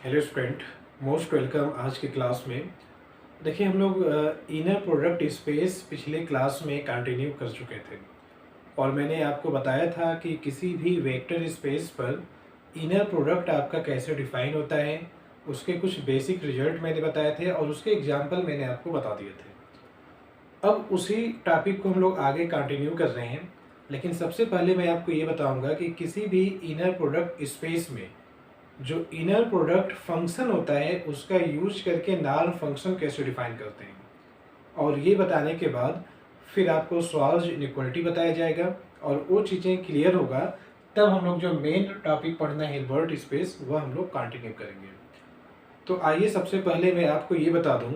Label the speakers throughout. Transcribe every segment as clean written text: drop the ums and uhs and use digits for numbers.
Speaker 1: Hello student, most welcome आज की class में। देखिए हम लोग इनर प्रोडक्ट स्पेस पिछले क्लास में कंटिन्यू कर चुके थे और मैंने आपको बताया था कि किसी भी वेक्टर स्पेस पर इनर प्रोडक्ट आपका कैसे डिफाइन होता है। उसके कुछ बेसिक रिजल्ट मैंने बताए थे और उसके एग्जाम्पल मैंने आपको बता दिए थे। अब उसी टॉपिक को हम लोग आगे कंटिन्यू कर रहे हैं, लेकिन सबसे पहले मैं आपको ये बताऊंगा कि किसी भी इनर प्रोडक्ट स्पेस में जो इनर प्रोडक्ट फंक्शन होता है उसका यूज करके नॉर्म फंक्शन कैसे डिफाइन करते हैं, और ये बताने के बाद फिर आपको स्वाल्ज इनइक्वालिटी बताया जाएगा और वो चीज़ें क्लियर होगा। तब हम लोग जो मेन टॉपिक पढ़ना है हिल्बर्ट स्पेस वह हम लोग कंटिन्यू करेंगे। तो आइए सबसे पहले मैं आपको ये बता दूं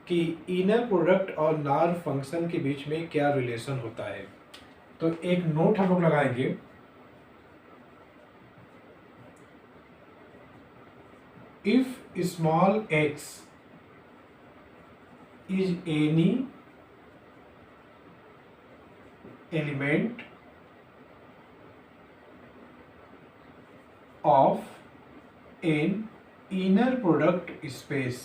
Speaker 1: कि इनर प्रोडक्ट और नॉर्म फंक्शन के बीच में क्या रिलेशन होता है। तो एक नोट हम लोग लगाएंगे। If small x is any element of an inner product space,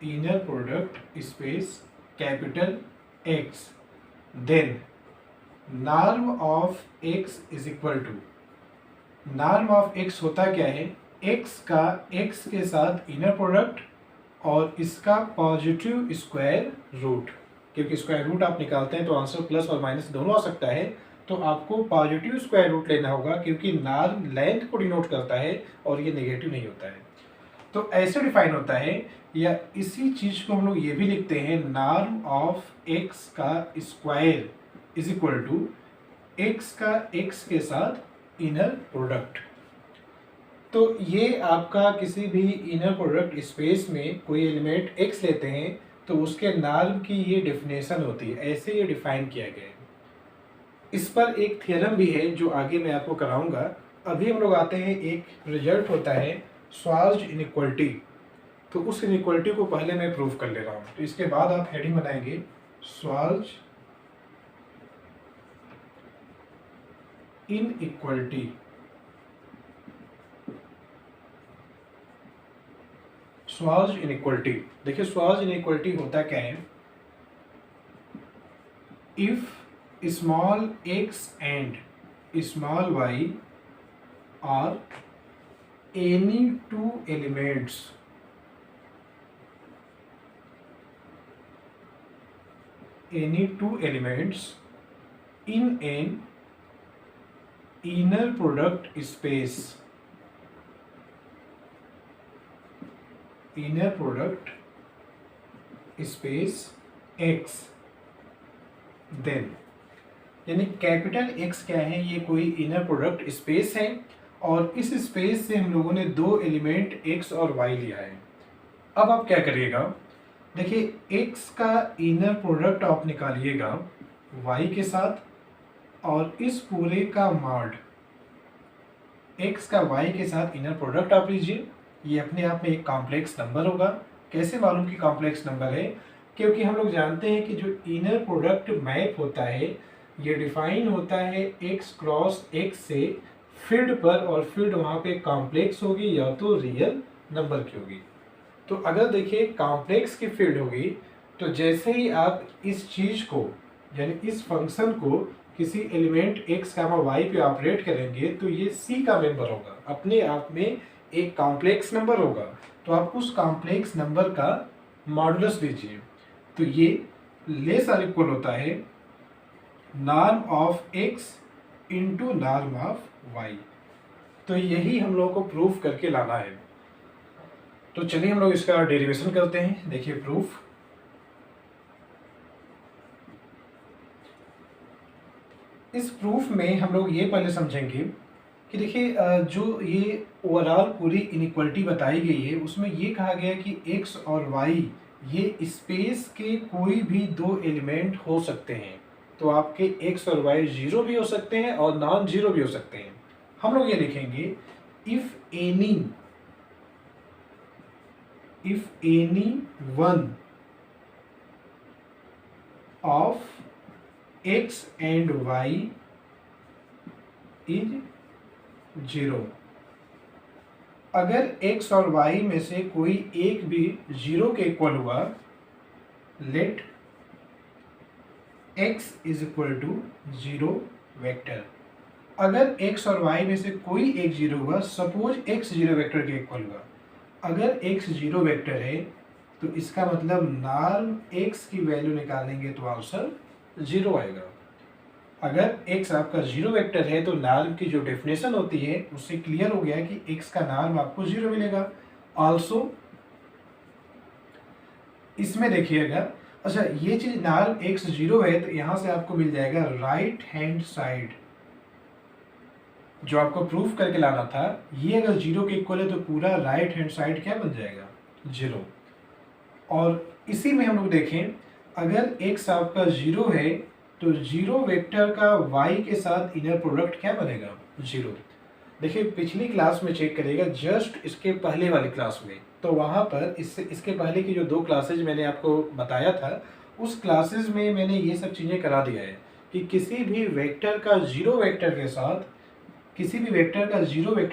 Speaker 1: inner product space capital X, then norm of x is equal to, norm of x होता क्या है, x का x के साथ इनर प्रोडक्ट और इसका पॉजिटिव स्क्वायर रूट। क्योंकि square root आप निकालते हैं तो आंसर प्लस और माइनस दोनों आ सकता है, तो आपको पॉजिटिव स्क्वायर रूट लेना होगा क्योंकि नॉर्म लेंथ को डिनोट करता है और ये नेगेटिव नहीं होता है। तो ऐसे डिफाइन होता है, या इसी चीज को हम लोग ये भी लिखते हैं, नॉर्म ऑफ x का square is equal to x का x के साथ इनर प्रोडक्ट। तो ये आपका किसी भी इनर प्रोडक्ट स्पेस में कोई एलिमेंट x लेते हैं तो उसके नॉर्म की ये डेफिनेशन होती है, ऐसे ये डिफाइन किया गया है। इस पर एक थ्योरम भी है जो आगे मैं आपको कराऊंगा। अभी हम लोग आते हैं, एक रिजल्ट होता है स्वाल्ज इनइक्वालिटी। तो उस इनइक्वालिटी को पहले मैं प्रूव कर ले रहा हूँ, तो इसके बाद आप हेडिंग बनाएंगे स्वाल्ज इनइक्वालिटी। स्वाल्ज इनइक्वालिटी, देखिए स्वाल्ज इनइक्वालिटी होता क्या है, if small x and small y are any two elements in an inner product space, inner product space X, then, यानी कैपिटल X क्या है, ये कोई इनर प्रोडक्ट स्पेस है और इस स्पेस से हम लोगों ने दो एलिमेंट X और Y लिया है। अब आप क्या करिएगा, देखिए X का इनर प्रोडक्ट आप निकालिएगा Y के साथ और इस पूरे का मॉड X का Y के साथ इनर प्रोडक्ट आप लीजिए। ये अपने आप में एक कॉम्प्लेक्स नंबर होगा। कैसे मालूम कि कॉम्प्लेक्स नंबर है, क्योंकि हम लोग जानते हैं कि जो इनर प्रोडक्ट मैप होता है ये डिफाइन होता है x क्रॉस x से फील्ड पर, और फील्ड वहाँ पे कॉम्प्लेक्स होगी या तो रियल नंबर की होगी। तो अगर देखिए कॉम्प्लेक्स की फील्ड होगी तो जैसे ही आप इस चीज़ को, यानी इस फंक्शन को किसी एलिमेंट x कामा y पे ऑपरेट करेंगे तो ये c का मेंबर होगा, अपने आप में एक कॉम्प्लेक्स नंबर होगा। तो आप उस कॉम्प्लेक्स नंबर का मॉडुलस लीजिए, तो ये लेस और इक्वल होता है norm of x into norm of y। तो यही हम लोगों को प्रूफ करके लाना है। तो चलिए हम लोग इसका डेरिवेशन करते हैं। देखिए प्रूफ, इस प्रूफ में हम लोग ये पहले समझेंगे कि देखिए जो ये ओवरऑल पूरी इनइक्वालिटी बताई गई है उसमें ये कहा गया है कि x और y ये स्पेस के कोई भी दो एलिमेंट हो सकते हैं। तो आपके x और y जीरो भी हो सकते हैं और नॉन जीरो भी हो सकते हैं। हम लोग ये लिखेंगे if any one of x and y is 0। अगर x और y में से कोई एक भी 0 के इक्वल हुआ, let x is equal to 0 vector. अगर x और y में से कोई एक 0 हुआ, सपोज x 0 वेक्टर के इक्वल हुआ, अगर x 0 वेक्टर है तो इसका मतलब नॉर्म x की वैल्यू निकालेंगे तो आंसर 0 आएगा। अगर x आपका 0 वेक्टर है तो नॉर्म की जो डेफिनेशन होती है उससे क्लियर हो गया कि x का नॉर्म आपको 0 मिलेगा। आल्सो इसमें देखिएगा, अच्छा ये चीज नॉर्म x 0 है तो यहां से आपको मिल जाएगा राइट हैंड साइड, जो आपको प्रूफ करके लाना था, ये अगर 0 के इक्वल है तो पूरा राइट हैंड साइड क्या बन जाएगा 0। और इसी में हम लोग देखें, अगर x आपका 0 है तो 0 वेक्टर का y के साथ इनर प्रोडक्ट क्या बनेगा 0। देखिए पिछली क्लास में चेक करिएगा, जस्ट इसके पहले वाली क्लास में, तो वहाँ पर इसके पहले की जो 2 क्लासेज मैंने आपको बताया था, उस क्लासेज में मैंने ये सब चीज़ें करा दिया है कि किसी भी वेक्टर का 0 वेक्टर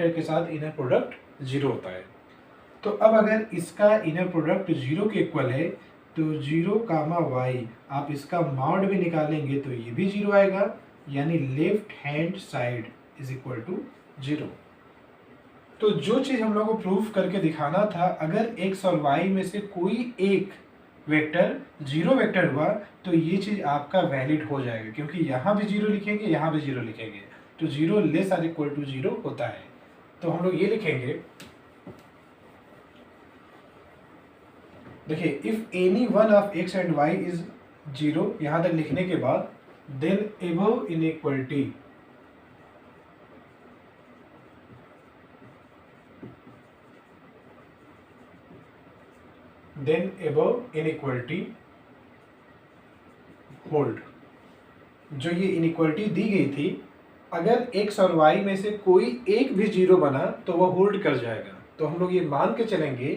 Speaker 1: के साथ इनर प्रोडक्ट 0 होता है। तो अब अगर इसका इनर प्रोडक्ट 0 के इक्वल है तो 0 कामा y, आप इसका मॉड भी निकालेंगे तो ये भी 0 आएगा, यानी left hand side is equal to 0। तो जो चीज़ हम लोग को प्रूफ करके दिखाना था, अगर x और y में से कोई एक वेक्टर 0 वेक्टर हुआ तो ये चीज़ आपका वैलिड हो जाएगा, क्योंकि यहाँ भी 0 लिखेंगे, यहाँ भी 0 लिखेंगे, तो 0 लेस आर इक्वल टू 0 होता है। तो हम लोग ये लिखेंगे, देखिए if any one of x and y is 0, यहां तक लिखने के बाद देन एबव इनइक्वलिटी होल्ड। जो ये इनइक्वलिटी दी गई थी, अगर x और y में से कोई एक भी 0 बना तो वह होल्ड कर जाएगा। तो हम लोग ये मान के चलेंगे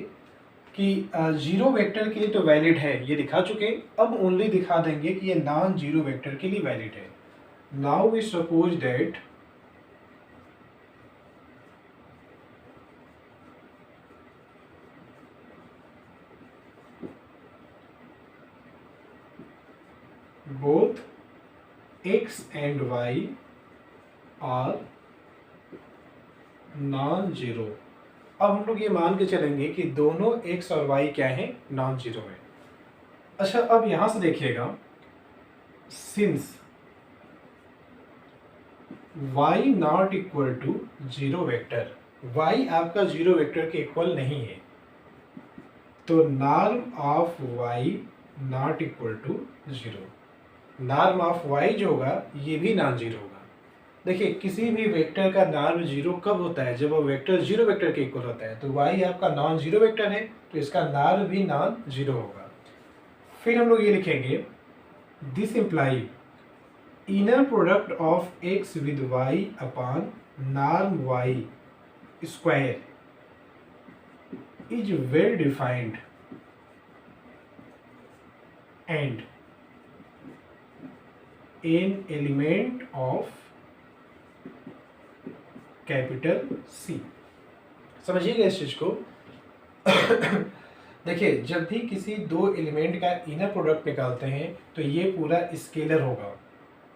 Speaker 1: कि 0 वेक्टर के लिए तो वैलिड है, ये दिखा चुके, अब ओनली दिखा देंगे कि ये नॉन 0 वेक्टर के लिए वैलिड है। Now we suppose that both x and y are non 0। अब हम लोग ये मान के चलेंगे कि दोनों x और y क्या है, नॉन 0 है। अच्छा अब यहां से देखिएगा, since y not equal to 0 vector, y आपका 0 वेक्टर के इक्वल नहीं है, तो norm of y not equal to 0। Norm of y जो होगा ये भी नॉन 0 होगा। देखिए किसी भी वेक्टर का नॉर्म 0 कब होता है, जब वो वेक्टर 0 वेक्टर के इक्वल होता है। तो y आपका नॉन 0 वेक्टर है तो इसका नॉर्म भी नॉन 0 होगा। फिर हम लोग ये लिखेंगे, this imply inner product of x with y upon norm y square is well defined and an element of capital C। समझिएगा इस चीज को। देखिए जब भी किसी 2 एलिमेंट का इनर प्रोडक्ट निकालते हैं तो ये पूरा स्केलर होगा,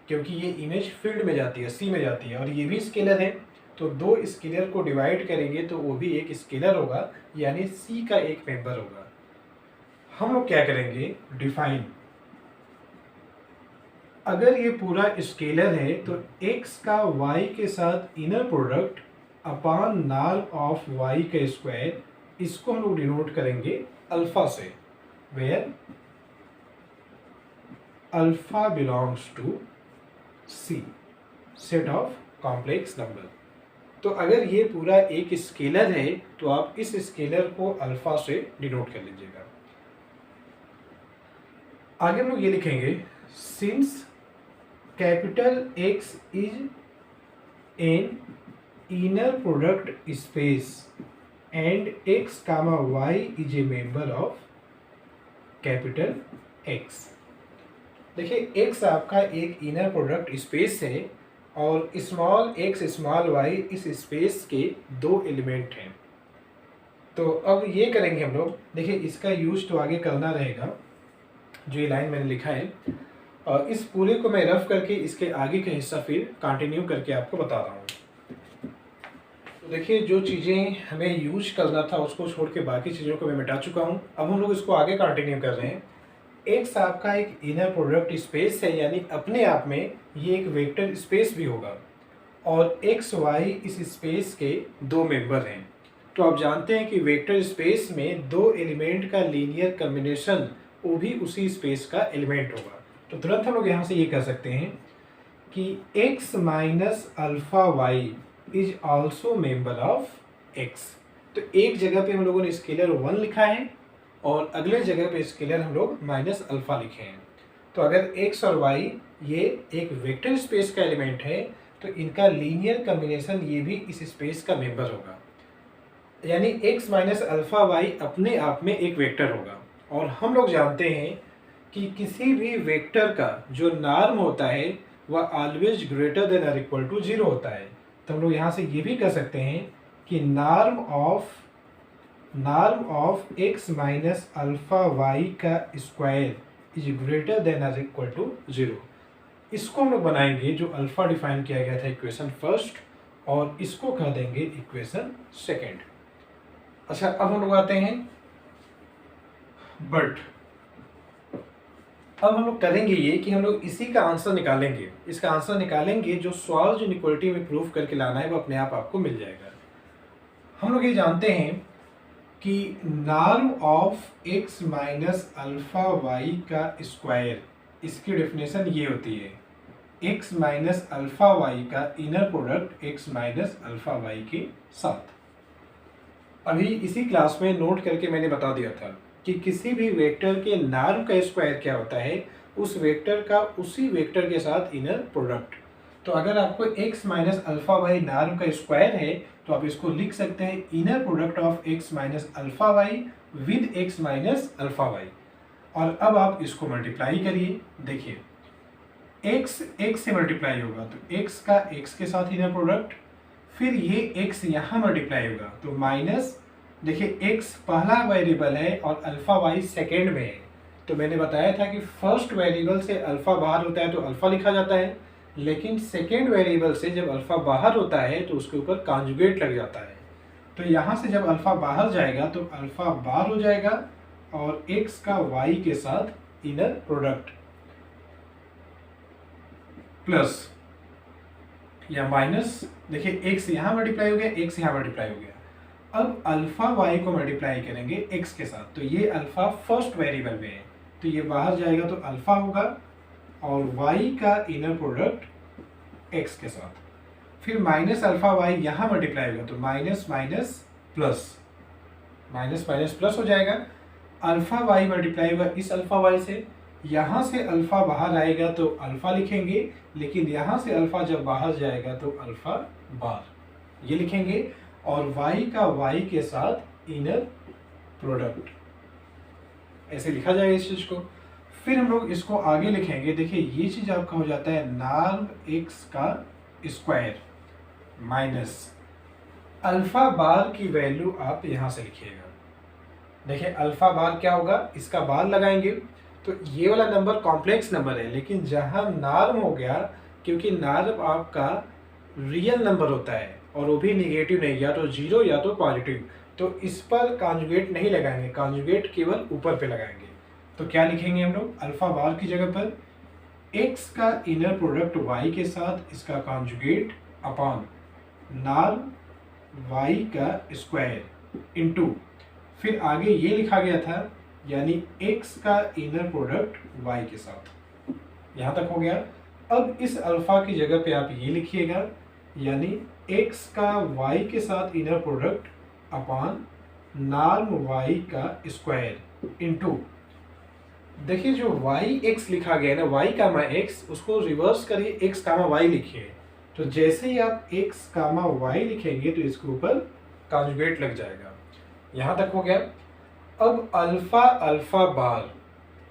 Speaker 1: क्योंकि ये इमेज फील्ड में जाती है, C में जाती है, और ये भी स्केलर है। तो 2 स्केलर को डिवाइड करेंगे तो वो भी एक स्केलर होगा, यानी C का एक मेंबर होगा। हम लोग क्या करेंगे, डिफाइन, अगर ये पूरा स्केलर है तो x का y के साथ inner product upon norm of y का स्क्वायर, इसको हम लोग डिनोट करेंगे अल्फा से, where alpha belongs to C, set of complex number. तो अगर ये पूरा एक स्केलर है तो आप इस स्केलर को अल्फा से डिनोट कर लीजिएगा। आगे हम लोग ये लिखेंगे, since capital X is an inner product space and x comma y is a member of capital X। देखिए x आपका एक इनर प्रोडक्ट स्पेस है और स्मॉल एक्स स्मॉल वाई इस स्पेस के दो एलिमेंट हैं। तो अब ये करेंगे हम लोग, देखिए इसका यूज तो आगे करना रहेगा, जो ये लाइन मैंने लिखा है, और इस पूरे को मैं रफ करके इसके आगे का हिस्सा फिर कंटिन्यू करके आपको बता रहा हूँ। तो देखिए जो चीज़ें हमें यूज करना था उसको छोड़ के बाकी चीज़ों को मैं मिटा चुका हूँ। अब हम लोग इसको आगे कंटिन्यू कर रहे हैं। एक्स आपका एक इनर प्रोडक्ट स्पेस है, यानी अपने आप में ये एक वेक्टर स्पेस भी होगा, और एक्स वाई इस स्पेस के दो मेंबर हैं। तो आप जानते हैं कि वेक्टर स्पेस में दो एलिमेंट का लीनियर कॉम्बिनेशन वो भी उसी स्पेस का एलिमेंट होगा। तो तुरंत हम लोग यहाँ से ये कह सकते हैं कि x minus alpha y is also member of x। तो एक जगह पे हम लोगों ने स्केलर 1 लिखा है और अगले जगह पे स्केलर हम लोग माइनस अल्फा लिखे हैं। तो अगर x और y ये एक वेक्टर स्पेस का एलिमेंट है तो इनका लीनियर कॉम्बिनेशन ये भी इस स्पेस का मेंबर होगा, यानी x माइनस अल्फा वाई अपने आप में एक वेक्टर होगा। और हम लोग जानते हैं कि किसी भी वेक्टर का जो नॉर्म होता है वह ऑलवेज ग्रेटर देन और इक्वल टू 0 होता है। तो हम लोग यहाँ से ये भी कह सकते हैं कि norm of x minus alpha y का स्क्वायर इज ग्रेटर देन और इक्वल टू 0। इसको हम लोग बनाएंगे जो अल्फा डिफाइन किया गया था इक्वेशन फर्स्ट, और इसको कह देंगे इक्वेशन सेकेंड। अच्छा, अब हम लोग आते हैं बट अब हम लोग करेंगे ये कि हम लोग इसी का आंसर निकालेंगे, इसका आंसर निकालेंगे, जो सॉल्व इनइक्वालिटी में प्रूफ करके लाना है वो अपने आप आपको मिल जाएगा। हम लोग ये जानते हैं कि norm of x minus alpha y का स्क्वायर, इसकी डेफिनेशन ये होती है x माइनस अल्फा वाई का inner product x minus alpha y के साथ। अभी इसी क्लास में नोट करके मैंने बता दिया था कि किसी भी वेक्टर के नॉर्म का स्क्वायर क्या होता है, उस वेक्टर का उसी वेक्टर के साथ इनर प्रोडक्ट। तो अगर आपको x minus alpha y norm का स्क्वायर है तो आप इसको लिख सकते हैं inner product of x minus alpha y with x minus alpha y. और अब आप इसको मल्टीप्लाई करिए, देखिए x से मल्टीप्लाई होगा तो x का x के साथ इनर प्रोडक्ट, फिर ये x यहाँ मल्टीप्लाई होगा तो माइनस, देखिए x पहला वेरिएबल है और अल्फा वाई सेकेंड में है। तो मैंने बताया था कि फर्स्ट वेरिएबल से अल्फा बाहर होता है तो अल्फा लिखा जाता है, लेकिन सेकेंड वेरिएबल से जब अल्फा बाहर होता है तो उसके ऊपर कॉन्जुगेट लग जाता है। तो यहाँ से जब अल्फा बाहर जाएगा तो अल्फा बार हो जाएगा और x का y के साथ इनर प्रोडक्ट प्लस या माइनस, देखिए x यहाँ मल्टीप्लाई हो गया, x यहाँ मल्टीप्लाई हो गया। अब अल्फा y को मल्टीप्लाई करेंगे x के साथ, तो ये अल्फा फर्स्ट वेरिएबल में है तो ये बाहर जाएगा तो अल्फा होगा और y का इनर प्रोडक्ट x के साथ, फिर माइनस अल्फा y यहाँ मल्टीप्लाई होगा तो minus minus plus, minus minus plus हो जाएगा। अल्फा y मल्टीप्लाई होगा इस अल्फा y से, यहाँ से अल्फा बाहर आएगा तो अल्फा लिखेंगे, लेकिन यहाँ से अल्फा जब बाहर जाएगा तो अल्फा बार ये लिखेंगे, और y का y के साथ इनर प्रोडक्ट ऐसे लिखा जाएगा इस चीज को। फिर हम लोग इसको आगे लिखेंगे, देखिए ये चीज आपका हो जाता है नॉर्म x का स्क्वायर माइनस अल्फा बार की वैल्यू आप यहाँ से लिखिएगा। देखिए अल्फा बार क्या होगा, इसका बार लगाएंगे तो ये वाला नंबर कॉम्प्लेक्स नंबर है, लेकिन जहाँ नॉर्म हो गया, क्योंकि नॉर्म आपका रियल नंबर होता है और वो भी निगेटिव नहीं, या तो जीरो या तो पॉजिटिव, तो इस पर कॉन्जुगेट नहीं लगाएंगे, कॉन्जुगेट केवल ऊपर पे लगाएंगे। तो क्या लिखेंगे हम लोग, अल्फा बार की जगह पर x का इनर प्रोडक्ट y के साथ इसका कॉन्जुगेट अपॉन नॉर्म y का स्क्वायर इनटू, फिर आगे ये लिखा गया था यानी x का इनर प्रोडक्ट y के साथ। यहाँ तक हो गया। अब इस अल्फा की जगह पे आप ये लिखिएगा यानी x का y के साथ inner product upon norm y का स्क्वायर इनटू, देखिए जो y(x) लिखा गया है ना, y कामा x, उसको रिवर्स करिए x कामा y लिखिए। तो जैसे ही आप x कामा y लिखेंगे तो इसके ऊपर कॉन्जुगेट लग जाएगा। यहाँ तक हो गया। अब अल्फा अल्फा बार,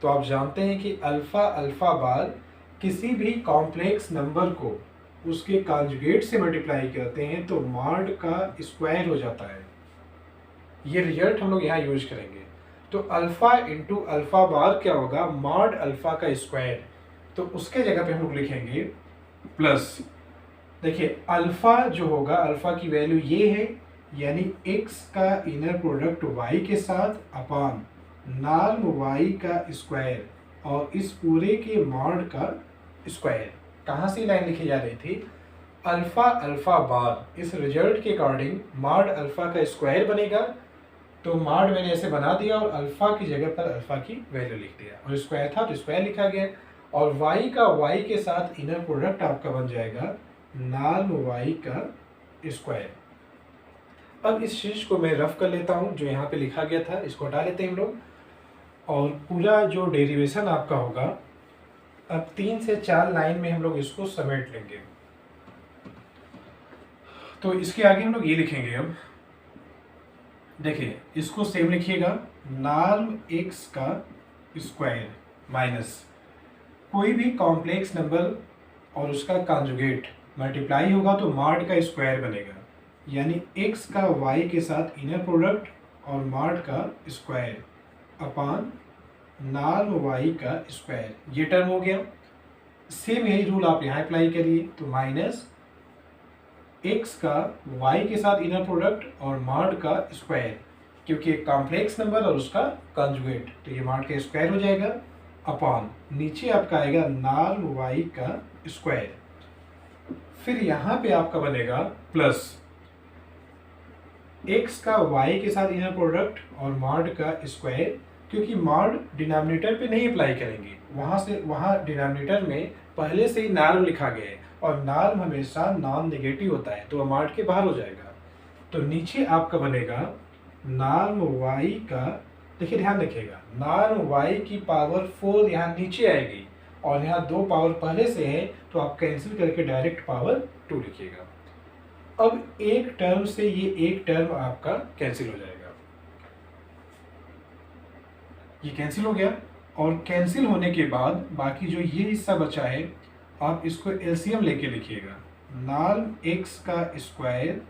Speaker 1: तो आप जानते हैं कि अल्फा अल्फा बार किसी भी कॉम्प्लेक्स नंबर को उसके कॉन्जुगेट से मल्टीप्लाई करते हैं तो मॉड का स्क्वायर हो जाता है। ये रिजल्ट हम लोग यहाँ यूज करेंगे। तो अल्फा इंटू अल्फा बार क्या होगा, मॉड अल्फा का स्क्वायर। तो उसके जगह पे हम लोग लिखेंगे प्लस, देखिए अल्फा जो होगा, अल्फा की वैल्यू ये है, यानी x का इनर प्रोडक्ट y के साथ अपान नॉर्म y का स्क्वायर और इस पूरे के मॉड का स्क्वायर। कहाँ से लाइन लिखी जा रही थी, अल्फा अल्फा बार। इस रिजल्ट के अकॉर्डिंग मॉड अल्फा का स्क्वायर बनेगा, तो मॉड मैंने ऐसे बना दिया और अल्फा की जगह पर अल्फा की वैल्यू लिख दिया, और स्क्वायर था तो स्क्वायर लिखा गया, और y का y के साथ इनर प्रोडक्ट आपका बन जाएगा नॉर्म y का स्क्वायर। अब इस चीज को मैं रफ कर लेता हूँ, जो यहाँ पे लिखा गया था इसको हटा लेते हैं हम लोग, और पूरा जो डेरिवेशन आपका होगा अब 3 से 4 लाइन में हम लोग इसको समेट लेंगे। तो इसके आगे हम लोग ये लिखेंगे। अब देखिए इसको सेम लिखिएगा, नॉर्म x का स्क्वायर माइनस कोई भी कॉम्प्लेक्स नंबर और उसका कॉन्जुगेट मल्टीप्लाई होगा तो मॉड का स्क्वायर बनेगा, यानी x का y के साथ इनर प्रोडक्ट और मॉड का स्क्वायर अपान नॉर्म y का स्क्वायर। ये टर्म हो गया। सेम यही रूल आप यहाँ अप्लाई करिए, तो माइनस x का y के साथ इनर प्रोडक्ट और मॉड का स्क्वायर, क्योंकि एक कॉम्प्लेक्स नंबर और उसका कॉन्जुगेट, तो ये मॉड का स्क्वायर हो जाएगा अपॉन नीचे आपका आएगा नॉर्म y का स्क्वायर। फिर यहाँ पे आपका बनेगा प्लस x का y के साथ इनर प्रोडक्ट और मॉड का स्क्वायर, क्योंकि मॉड डिनोमिनेटर पे नहीं अप्लाई करेंगे, वहाँ डिनोमिनेटर में पहले से ही नॉर्म लिखा गया है और नॉर्म हमेशा नॉन नेगेटिव होता है, तो वह मॉड के बाहर हो जाएगा। तो नीचे आपका बनेगा नॉर्म y का, देखिए ध्यान रखिएगा, नॉर्म y की पावर 4 यहाँ नीचे आएगी और यहाँ 2 पावर पहले से है, तो आप कैंसिल करके डायरेक्ट पावर 2 लिखिएगा। अब एक टर्म से ये एक टर्म आपका कैंसिल हो जाएगा, ये कैंसिल हो गया। और कैंसिल होने के बाद बाकी जो ये हिस्सा बचा है आप इसको एलसीएम लेके लिखिएगा, नॉर्म x का स्क्वायर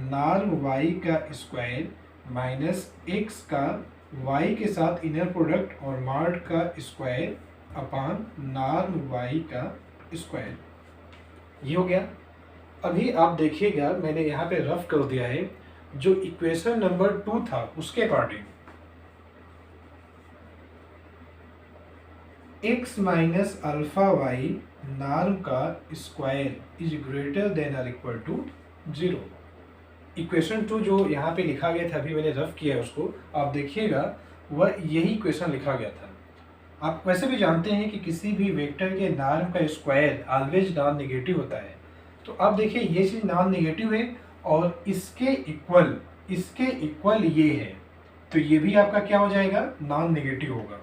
Speaker 1: नॉर्म y का स्क्वायर माइनस x का y के साथ इनर प्रोडक्ट और मॉड का स्क्वायर अपान नॉर्म y का स्क्वायर। ये हो गया। अभी आप देखिएगा मैंने यहाँ पे रफ कर दिया है, जो इक्वेशन नंबर 2 था उसके according x minus alpha y norm का स्क्वायर इज ग्रेटर देन और इक्वल टू 0। इक्वेशन 2 जो यहाँ पे लिखा गया था, अभी मैंने रफ किया है उसको, आप देखिएगा वह यही इक्वेशन लिखा गया था। आप वैसे भी जानते हैं कि किसी भी वेक्टर के नॉर्म का स्क्वायर ऑलवेज नॉन नेगेटिव होता है, तो आप देखिए ये चीज़ नॉन नेगेटिव है और इसके इक्वल ये है, तो ये भी आपका क्या हो जाएगा, नॉन नेगेटिव होगा।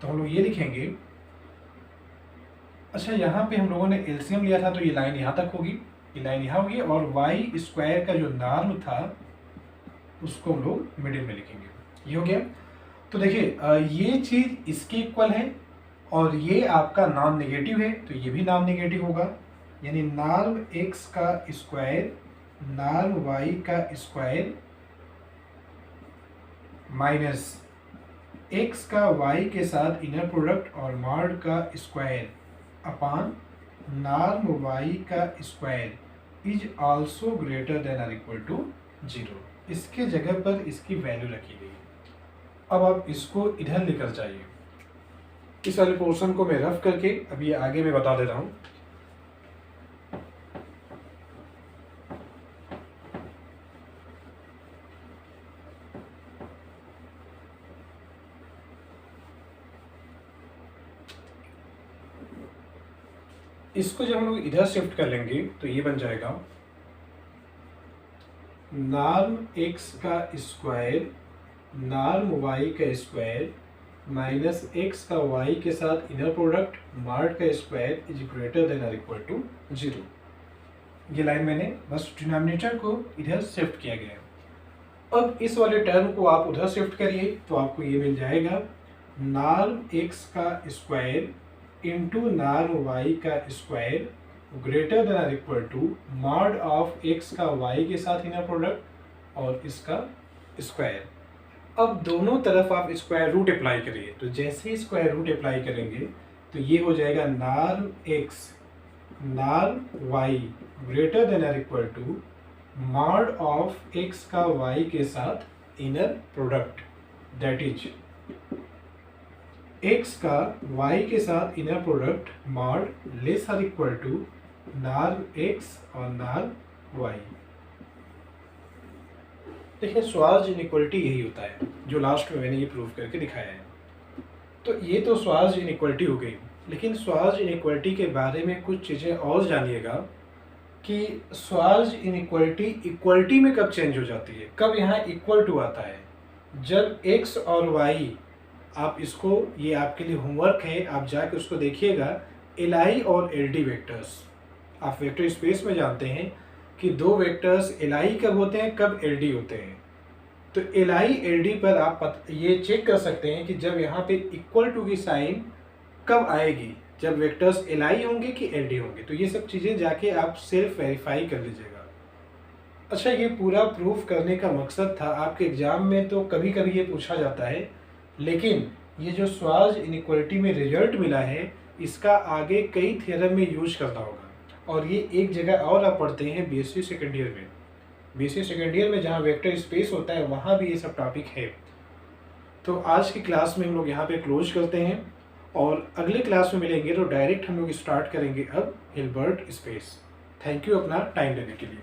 Speaker 1: तो हम लोग ये लिखेंगे। अच्छा यहाँ पे हम लोगों ने एलसीएम लिया था, तो ये लाइन यहाँ तक होगी, ये लाइन यहाँ होगी, और वाई स्क्वायर का जो नॉर्म था उसको हम लोग मिडिल में लिखेंगे। ये हो गया। तो देखिए ये चीज़ इसके इक्वल है और ये आपका नॉन नेगेटिव है, तो ये भी नॉन नेगेटिव होगा, यानी नॉर्म x का स्क्वायर नॉर्म y का स्क्वायर माइनस x का y के साथ इनर प्रोडक्ट और मॉड का स्क्वायर अपान नॉर्म y का square is also greater than और इक्वल टू 0। इसके जगह पर इसकी वैल्यू रखी गई। अब आप इसको इधर लेकर जाइए। इस वाले पोर्शन को मैं रफ करके अभी आगे मैं बता दे रहा हूँ। इसको जब हम लोग इधर शिफ्ट कर लेंगे तो ये बन जाएगा नॉर्म x का स्क्वायर नॉर्म y का स्क्वायर माइनस x का y के साथ इनर प्रोडक्ट मॉड का स्क्वायर इज ग्रेटर देन और इक्वल टू 0। ये लाइन मैंने बस डिनोमिनेटर को इधर शिफ्ट किया गया है। अब इस वाले टर्म को आप उधर शिफ्ट करिए तो आपको ये मिल जाएगा नॉर्म x का स्क्वायर इंटू नॉर्म y का स्क्वायर ग्रेटर देन और equal to mod of x का y के साथ इनर प्रोडक्ट और इसका स्क्वायर। अब दोनों तरफ आप स्क्वायर रूट अप्लाई करिए, तो जैसे ही स्क्वायर रूट अप्लाई करेंगे तो ये हो जाएगा norm x norm y greater than और equal to mod of x का y के साथ inner product, that is x का y के साथ इनर प्रोडक्ट मॉड लेस और इक्वल टू नार्म x और नार्म y। देखिए स्वार्ज इनइक्वलिटी यही होता है जो लास्ट में मैंने ये प्रूव करके दिखाया है। तो ये तो स्वार्ज इनइक्वलिटी हो गई, लेकिन स्वार्ज इनइक्वलिटी के बारे में कुछ चीज़ें और जानिएगा कि स्वार्ज इनइक्वलिटी इक्वलिटी में कब चेंज हो जाती है, कब यहाँ इक्वल टू आता है। जब x और y, आप इसको, ये आपके लिए होमवर्क है, आप जाके उसको देखिएगा, li और ld वेक्टर्स। आप वेक्टर स्पेस में जानते हैं कि दो वेक्टर्स li कब होते हैं, कब ld होते हैं। तो li ld पर आप ये चेक कर सकते हैं कि जब यहाँ पे इक्वल टू की साइन कब आएगी, जब वेक्टर्स li होंगे कि ld होंगे। तो ये सब चीज़ें जाके आप सेल्फ वेरीफाई कर लीजिएगा। अच्छा, ये पूरा प्रूफ करने का मकसद था, आपके एग्जाम में तो कभी कभी ये पूछा जाता है, लेकिन ये जो स्वार्ज इनइक्वलिटी में रिजल्ट मिला है, इसका आगे कई थ्योरम में यूज करना होगा। और ये एक जगह और आप पढ़ते हैं बीएससी सेकेंड ईयर में। बीएससी सेकेंड ईयर में जहाँ वेक्टर स्पेस होता है वहाँ भी ये सब टॉपिक है। तो आज की क्लास में हम लोग यहाँ पे क्लोज करते हैं और अगले क्लास में मिलेंगे तो डायरेक्ट हम लोग स्टार्ट करेंगे अब हिल्बर्ट स्पेस। थैंक यू अपना टाइम देने के लिए।